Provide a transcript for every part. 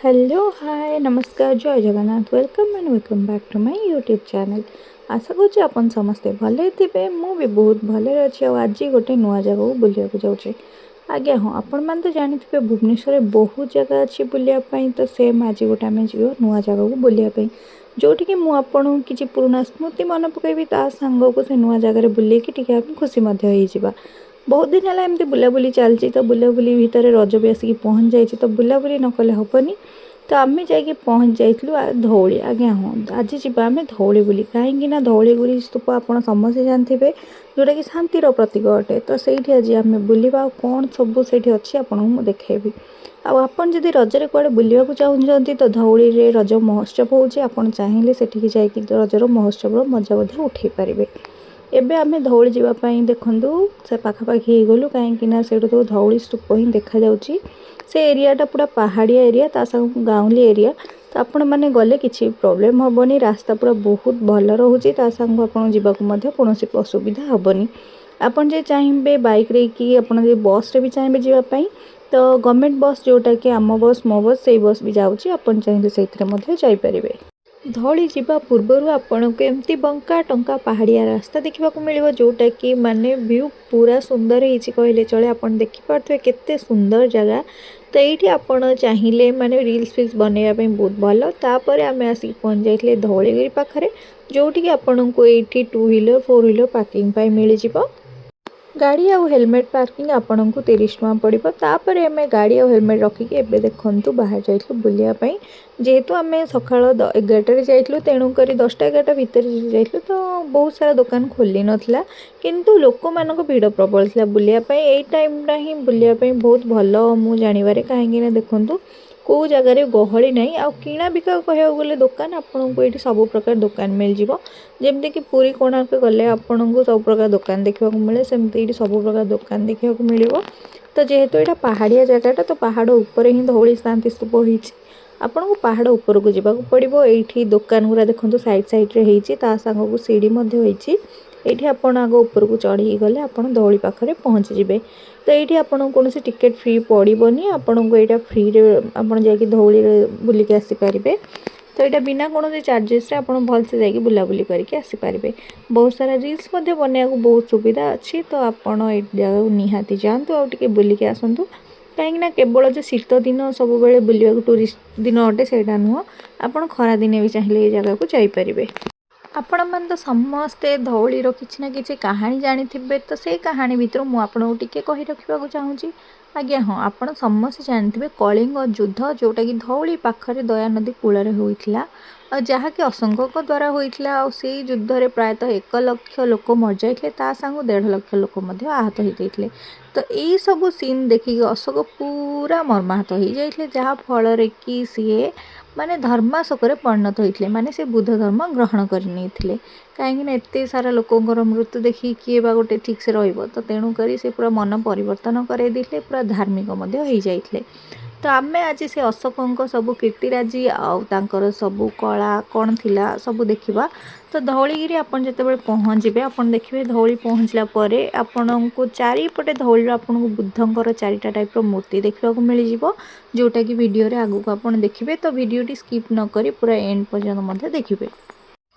Hello hi नमस्कार जय Jagannath welcome back to my YouTube channel. आशा करुँच आपन समस्ते भले थे मु भी बहुत भले अच्छी आज गोटे नुआ जगह बुलिया जाऊँचे। आज्ञा हाँ आपण मैंने तो जानी भुवनेश्वर में बहुत जगह अच्छी बुलायापी तो सेम आज गोटे आम जी नुआ जगह को बुलायापी जोटि कि मुझे किसी पुराना स्मृति मन पकईबी ता सांग को से नुआ जगह बुलेकी खुशी होगा। बहुत दिन है एमती बुलाबुली चलती तो बुलाबुली भितर रज भी आसिक पहुँच जाइए तो बुलाबुली न कले हेनी। तो आम जा पहुँच जाइलु धौली। आज्ञा हाँ आज जावा आम धौली बुली कहीं धौलीगिरी स्तूप आप समस्ते जानते जोटा कि शांतिर प्रतीक अटे। तो सही आज आम बुलवा कौन सब से अच्छी आपको देखी। आपन जदि रजरे कुआडे बुलवाक चाहते तो धौली रे रज महोत्सव होउछि आपण चाहिए सेठिकी जाइकि रजर महोत्सव मजा उठे पारे। एबे आमे धौली जीवाई देखु से पाखापाखि गलु कहीं से तो धौली स्तूप ही देखा जाउछि। से एरियाटा पूरा पहाड़िया एरिया ता संग गाँवली एरिया तो आपण मैंने गले किसी प्रोब्लेम हेनी। रास्ता पूरा बहुत भल रोचे ता संग आपन जीवाक कौन असुविधा हेनी। आपन जे चाहिए बाइक रे कि आपन जे बस रे भी चाहिए जीवाई तो गवर्नमेंट बस जोटा कि आम बस मो बस से बस भी जाऊँगी आपन चाहिए से जापरें। धौली जीवा पूर्वर आपन को एमती बंका टंका पहाड़िया रास्ता देखा मिले जोटा कि माने व्यू पूरा सुंदर होती कहले चले। आपन देखिपे केते सुंदर जगह तो ये आपन चाहिए माने रील्स फिल्स बनवाई बहुत भल। तापर आम आसिक पहुँच जाइए धौलीगिरी पाखे जोटि कि आपन को ये 2 व्हीलर 4 व्हीलर पार्किंग मिल जाए। गाड़ी आउ हेलमेट पार्किंग आपन को 30 टଙ୍କା पड़ो। तापर आम गाड़ी आउ हेलमेट रखिकी एबे देखु बाहर जाइलु बुलियापाई जेहेतु आम सका 11टारे जाइलु तेणुक 10टा 11टा भितर जाइलु तो बहुत सारा दुकान खोली नथिला किंतु लोक मान भिड़ प्रबल था बुलियापाई। एई टाइमटा ही बुलियापाई बहुत भल मु जानिबारे कहीं देखु कौ जगार गहली ना आ किणा बिका कह गले दुकान आपन को ये सब प्रकार दुकान मिल जाव। जमती कि पुरी कोणार्क गले आपन को सब प्रकार दुकान देखा मिले सेमती ये सब प्रकार दुकान देखा मिल। तो जेहेतु यहाँ पहाड़िया जगटा तो पहाड़ उपर ही धौली शांति स्तूप होती आपन को पहाड़ उपर को जावाक पड़ो। ये दुकान गुरा देखो साइड साइड्रे होती सांग को सीढ़ी ये आपन आग उपर को चढ़ी गले आपन धौली पाखे पहुँचीजे। तो ये आपन कौन टिकेट फ्री पड़ोनी आपन को यहाँ फ्री आपन जा धौली बुलिक आसीपारे। तो यहाँ बिना कौन चार्जेस आप भलसे जा बुलाबुली करके आसीपारे। बहुत सारा रील्स बनवाक बहुत सुविधा अच्छी तो आपड़ ये जगह निहाती जातु आउे बुलिक आसतु कहीं केवल जो शीत दिन सब बेले बुलवा टूरिस्ट दिन अटे से नुह आप खरा दिने भी चाहिए ये जगह को जापरें। आपण मैंने तो समस्ते धौलीर किसी ना कि कहानी जानी तो से कहानी भितर मुझे कही रखा चाहूँगी। आज्ञा हाँ आपड़ समस्ते जानते कलिंग युद्ध जोटा कि धौली पाखरे दया नदी कूल होता जहाँकि अशोक द्वारा होता से युद्ध में प्रायतः 1 लाख लोक मर जाते सांग 1.5 लाख लोक आहत होते। तो यही सब सीन देखिए अशोक पूरा मर्माहत हो जाते जहाँ फल कि सी माने धर्माशोक परिणत होते माने से बुद्ध धर्म ग्रहण करनी कहीं एत सारा लोकंर मृत्यु देखी किए बा गोटे ठीक से रही तो तेणुक से पूरा मन परिवर्तन करदे पूरा धार्मिक हो जाते। तो आम आज से अशोकों सब कीर्तिराजी आउर सब कला कौन थिला सब देखा। तो धौलीगिरी आपन जिते पहुँचे आपन देखिए धौली पहुँचला आपण को चारिपटे धौली आपन को बुद्धंकर 4टा टाइप मूर्ति देखा मिल जाव जोटा कि वीडियो रे आगु को आपन देखिए। तो वीडियोटी स्किप न करी पूरा एंड पर्यंत देखिए।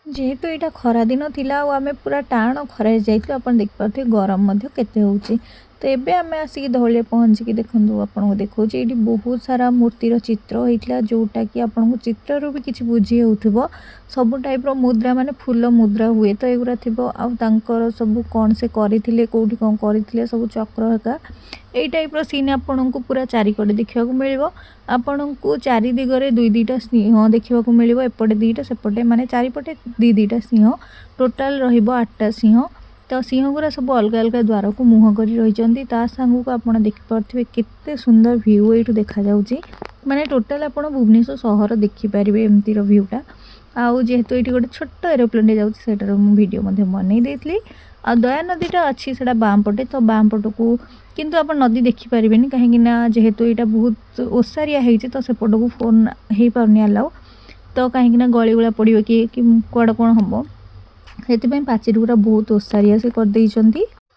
जेहेतु यहाँ खरा दिन थिला आम पूरा टाण खरा जाइलु आपन देखिपे गरम केते होउची। तो एबे आम आसिक धौली पहुँचिकी देखु आपको देखा ये बहुत सारा मूर्तिर चित्र होता जोटा कि आपन को चित्रु भी किसी बुझी हो सब टाइप मुद्रा माने फूल मुद्रा हुए तो युरा थी आर सब कौन से करते कौटी कौन करते सब चक्र हेका यही टाइप सीन आपन को पूरा चारिकड़े देखा मिल। आपन को चारि दिगरे 2-2टा सिंह देखा मिल एपटे 2टा सेपटे माने चारिपटे 2-2टा सिंह टोटाल रटा सिंह। तो सिंह गुरा सब अलग अलग द्वार को मुँह कर रही सांग को आप देखिपे केते सुंदर व्यू ये देखा जाउची माने टोटाल आपन भुवनेश्वर सहर देखिपारे एमतीर व्यूटा। आउ जेहेतु ये गोटे छोट एरोप्लेन जाऊँगी सेटार वीडियो बनई देती आ दया नदीटा अच्छी से बाम पटे तो बाम पट को किंतु आप नदी देखिपारे कहीं जेहेतु यहाँ बहुत ओसारिया होती तो सेपट को फोन हो पारनी अलाउ तो कहीं गली गुला पड़ो कि कौड़ कौन हम से पाचेरी गुरा बहुत ओसारिया से करदे।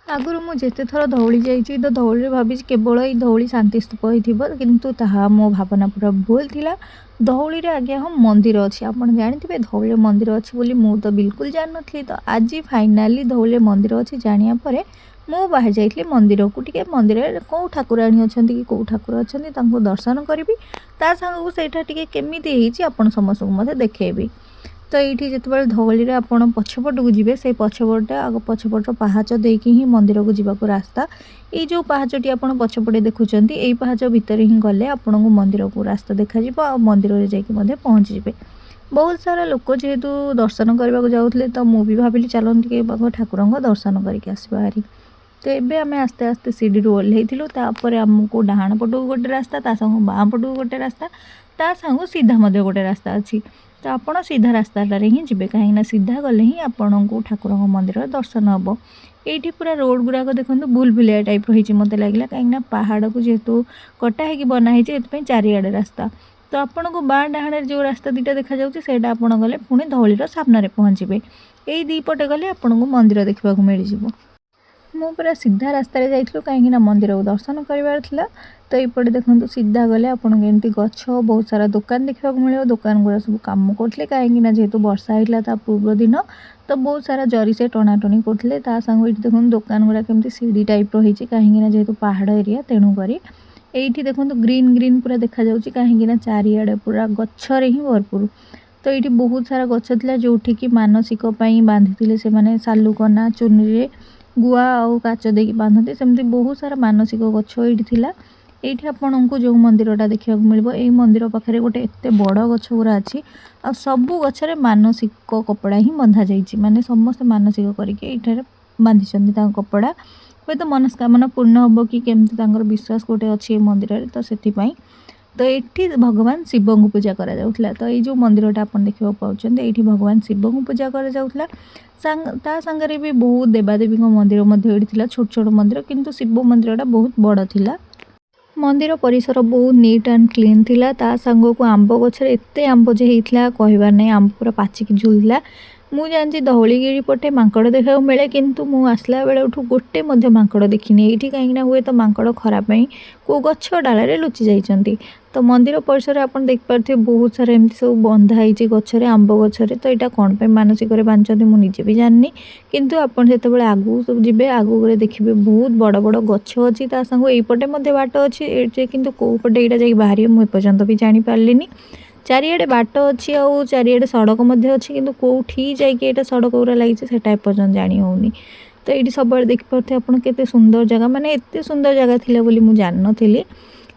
आगुरी मु जेते थर धौली जाइछि तो धौली भाभी केवल ये धौली शांति स्तूप होइथिबो किंतु ताहा मो भावना पूरा भूल थिला। धौली रे आगे हम मंदिर अछि आपण जानिथिबे धौली मंदिर अछि बोली मु तो बिल्कुल जान नथली। तो आज फाइनाली धौली मंदिर अछि जानिया परे मु बाहर जाइथली मंदिर को टिके मंदिर रे को ठाकुराणी अछंती कि को ठाकुर अछंती तांको दर्शन करिवि ता संग को सेठा टिके केमिति हेछि आपण समस्त को मते देखेबी। तो ये जिते धौली आप पछपट को जी से पछपटे आग पछपट पाहाच देकी ही मंदिर को जीवा रास्ता ये जो पाहाचटी आप पछपटे देखुं यही पाहाच भितर ही गले आपण को मंदिर को रास्ता देखा आ मंदिर में जाकि पहुँची जाए। बहुत सारा लोक जेहेतु दर्शन करने को जाऊे तो मुझे भाविली चलती ठाकुर दर्शन करके आसवा हारी। तो ये आम आस्ते आस्ते सीढ़ी ओह्लैलुपर आमको डाण पटू गोटे रास्ता ता संग बाँ पटू गोटे रास्ता ता संग सीधा गोटे रास्ता अच्छी। तो आपड़ सीधा रास्ताटार ही जी कहीं सीधा गले ही आपण को ठाकुर मंदिर दर्शन हम। ये पूरा रोड गुड़ाक देखो भूलभुलिया टाइप रही मत लगे कहीं पहाड़ को जेहेतु कटाई बनाई चारिआडे रास्ता। तो आपण को बाँ डाणे जो रास्ता दुटा देखा जाए आप गले पुणी धौलीर सामने पहुँचे यही दीपटे गले आपण को मंदिर देखा मिल जाए। मु पूरा सीधा रास्तार जाइलु कहीं मंदिर को दर्शन करार था। तो ये देखो सीधा गले आपमती गछ बहुत सारा दुकान देखा मिले दुकान गुड़ा सब कम करते कहीं जेहेतु वर्षा होता ता पूर्व दिन तो बहुत सारा जरी से टणाटणी करते सांग ये देखो दुकान गुड़ा केमती सीढ़ी टाइप रही कहीं जेहेतु पहाड़ एरिया तेणुक ये देखो ग्रीन ग्रीन पूरा देखा जाऊँगी कहीं चारिआडे पूरा गचर ही भरपूर। तो ये बहुत सारा गछ था जो मानसिक बांधी से मैंने सालुकना चुनी गुआ और काच देकी बांधते सेमती बहुत सारा मानसिक गछ ये आपण को जो मंदिरटा देखा मिल ये मंदिर पाखे गोटे एत बड़ गछ गुरा अच्छी आ सबू गचरे मानसिक कपड़ा ही बंधा जाइए माने समस्त मानसिक करके बांधी कपड़ा हे तो मनस्कामना पूर्ण हम कि केमती विश्वास गोटे अच्छी मंदिर तो से तो ये भगवान शिव को पूजा करा जाउथला। तो ये जो मंदिरटा आप देखा पाँच ये भगवान शिव को पूजा करा जाउथला। ता संगे भी बहुत देवादेवी मंदिर छोट छोट मंदिर किंतु शिव मंदिरटा बहुत बड़ थिला। मंदिर परिसर बहुत नीट एंड क्लीन थिला। ता संग को आंब गछरे एते आंब जे हेइथला कहबार नै आंब पूरा पाचिकी झुलला। मु जानछि धौलीगिरी पटे मांकड़ देखा मिले किंतु मु आसला बेले गोटे मध्य मांकड़ देखिनी ये कहीं हुए तो मांकड़ खरा को गछ डाल लुचि जाइछंती। तो मंदिर परिसर आप देखिपे बहुत सारा एमती सब बंधाई गचरे आंब गचरे तो यहाँ कौन पे मानसिक बांधते मुझे भी जाननी किंतु आपन जो आगू सब जी आगू देखिए बहुत बड़ बड़ गछ अच्छी संग यपटे बाट अच्छी किंतु कौपटे यहाँ जा बाहर मुझे भी जापारे चारिआडे बाट अच्छी आ चारिआडे सड़क अच्छी किंतु कौटी जाइए सड़क गुरा लगी से एपर्तन जानी होनी। तो ये सब देखिपे आप केते सुंदर जगह माने एते सुंदर जगह थिला बोली मु जान नथिली।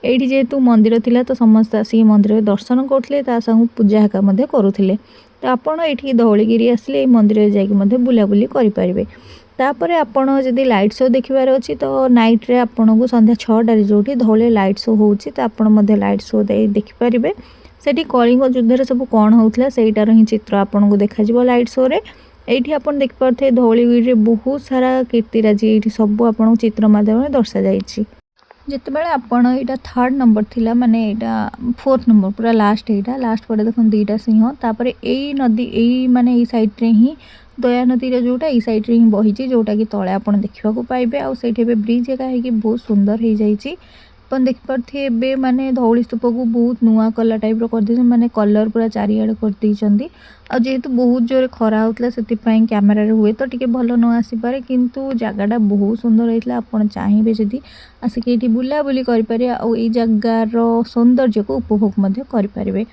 ये जेहेतु मंदिर थिला तो समस्त आसिक मंदिर दर्शन करते संग पूजा हेका करुले। तो आपड़ ये धौलीगिरी आसिले मंदिर जाकि बुलाबुली करेंगे। तापर आपड़ जदि लाइट शो देखार अच्छी तो नाइट रे आपन को संध्या 6टार जो धौली लाइट शो होची तो आपड़ लाइट शो देखिपारे सेठी कलिंग युद्ध सब कौन होता सेटार ही चित्र आपन को देखा लाइट शो रे। ये आप देखिपे धौलीगिरी बहुत सारा कीर्तिराजी ये सब आपन चित्र मध्यम दर्शा जाइए। जितेबाला आपण यहाँ 3rd नंबर थिला माने यहाँ 4th नंबर पूरा लास्ट यहाँ लास्ट पटे देखो 2टा सिंह तापर यही नदी यही माने यही साइड रे ही दया नदी जोटा यही साइड रे ही बही जोटा कि तले आप देखा पाइबे आ ब्रिज एका है कि बहुत सुंदर हो जाइए। अपन देखिपे माने धौली स्तूप को बहुत नुआ कलर टाइप कर माने कलर पूरा चारिआडे कर जेहेतु बहुत जोर खरा होता से कैमेरा हुए तो टी भल न आसीपे किंतु जगहटा बहुत सुंदर होता आप चाहिए जदि आसिक ये बुलाबुली करें आई जगार सौंदर्य को उपभोग करें।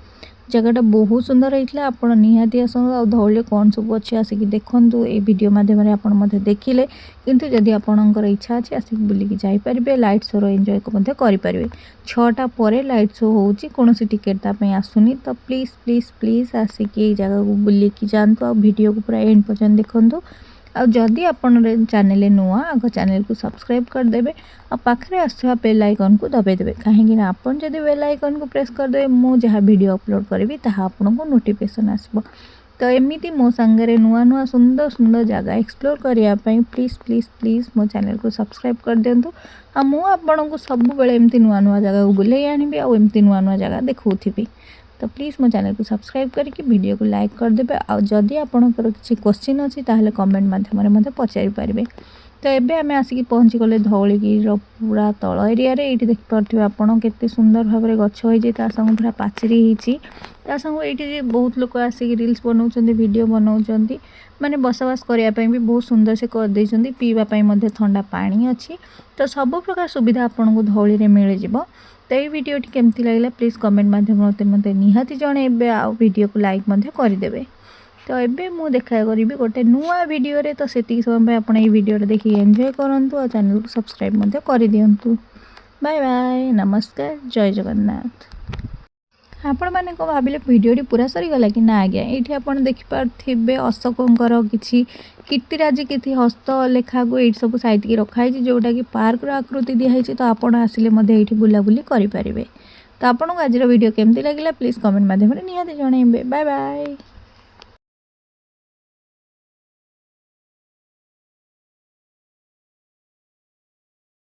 जगहटा बहुत सुंदर होता आप निहाती आसतु धौली कौन सब अच्छे आसिक देखूँ ये वीडियो मध्यम आप देखिले किंतु जदि आपणकर इच्छा अच्छी आसिक बुलिकी जापारे लाइट शो एंजॉय करेंगे। 6टा पर लाइट शो होची कौन टिकेट तापाई आसुनी तो प्लीज़ प्लीज़ प्लीज़ आसिक ये जगह को बुलिकी जातु आ वीडियो को पूरा एंड पर्यंत देखूँ। आदि आपण चैनल नुआ आग चैनल को सब्सक्राइब करदे आखिर आसवा बेल आइकन को दबाइदेवे कहीं आपन जदि बेल आइकन को प्रेस करदे मु जहाँ वीडियो अपलोड करी ताहा आपन को नोटिफिकेशन आसबो। तो एमती मो सांगे नुआ नुआ सुंदर सुंदर जगह एक्सप्लोर करने प्लीज़ प्लीज़ प्लीज़ मो चैनल को सब्सक्राइब कर दिंतु आ मु आपन को सब बेले एमती नुआ नुआ जगह को बुले आनिबी आ एमती नुआ नुआ जगह देखौथिबी। तो प्लीज़ मो चैनल को सब्सक्राइब करके वीडियो को लाइक करदे आ जदि आपनकर किसी क्वेश्चन अच्छी ताहले कमेंट माध्यम रे पचारि पारिबे। तो एबे आमे आसिक पहुँची गले धौलिगिरी पूरा तल एरिया रे। ये देखिपे आपण केते सुंदर भाव में गछ होइजे ता संग पूरा पाचेरी होइछि ता संग ये बहुत लोक आसिक रील्स बनाउछन्ती वीडियो बनाउछन्ती माने बसवास करिया पई भी बहुत सुंदर से कर दैछन्ती। पीवा पई मध्ये ठंडा पानी अछि तो सब प्रकार सुविधा आपन को धौली रे मिल जिवो। तो ये वीडियो केमती लागला प्लीज कमेंट माध्यम मते निहाती जणेबे आ वीडियो को लाइक मध्ये कर देबे। तो एबे मु देखा करी गोटे नुआ वीडियो रे। तो सेति समय आपण ये वीडियो देखि एंजॉय करंतु और चैनल को सब्सक्राइब मध्ये कर दियंतु। बाय बाय नमस्कार जय जगन्नाथ। आपण माने को भाबिले वीडियोटी पूरा सरी गला कि ना आज्ञा ये आपण देखि पारथिबे अशोकंकर किछि कीर्तिराज किछि हस्त लेखा को ये सब साइड की रखाई जोटा कि पार्क रो आकृति दिखाई। तो आपण आसिले मध्ये एठी बुलाबुली करि परिबे। तो आपण को आज वीडियो केमती लागला प्लीज कमेंट माध्यम निहाती जणेबे। Bye bye.